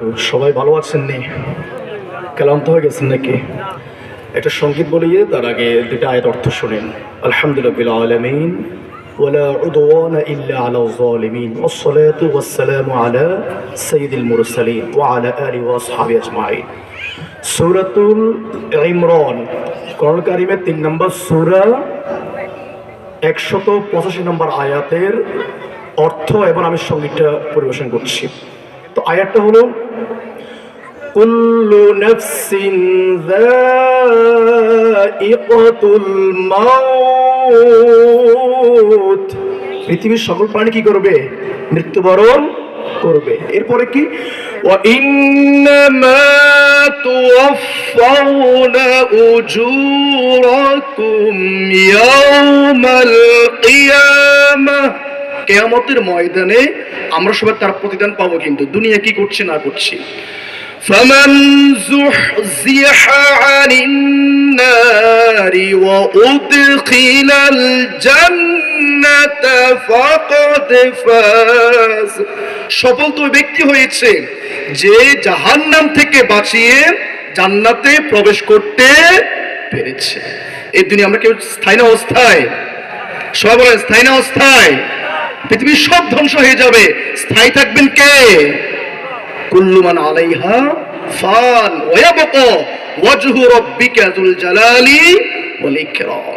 তো সবাই ভালো আছেন নি? ক্লান্ত হয়ে গেছেন নাকি? একটা সঙ্গীত বলিয়ে তার আগে দুটা আয়াত অর্থ শুনেন। আলহামদুলিল্লাহিল আলামিন ওয়ালা উদওয়ানা ইল্লা আলাল যালিমিন ওয়াসসালাতু ওয়াসসালামু আলা সাইয়্যিদিল মুরসালিন ওয়া আলা আলিহি ওয়া আসহাবিহি আজমাইন। সূরাতুল ইমরান কোরআন কারীমের 3 নম্বর সূরা 185 নম্বর আয়াতের অর্থ এবার আমি সঙ্গীতটা পরিবেশন করছি। তো আয়াতটা হলো কুল্লু নাফসিন যায়িকাতুল মাউত, পৃথিবীর সকল প্রাণী কি করবে? মৃত্যুবরণ করবে। এরপরে কি? ওয়া ইন্নামা তুওয়াফাউনা উজুরাকুম ইয়াওমাল কিয়ামাহ, কিয়ামতের ময়দানে আমরা সবাই তার প্রতিদান পাবো, কিন্তু দুনিয়া কি করছে না করছে। ফামান যুহজিহা আনিন নারি ওয়া উদখিলাল জান্নাতা ফাকাদ ফাজ, সফল তো ব্যক্তি হয়েছে যে জাহান্নাম থেকে বাঁচিয়ে জান্নাতে প্রবেশ করতে পেরেছে। এই দুনিয়া আমরা কেউ স্থায়ী না অস্থায়ী? সবাই বলেন স্থায়ী না অস্থায়ী? পৃথিবীর সব ধ্বংস হয়ে যাবে, স্থায়ী থাকবেন কে? কুল্লু মান আলাইহা ফান ওয়া ইয়াবকা ওয়াজহু রাব্বিকা যুল জালালি ওয়াল ইকরাম।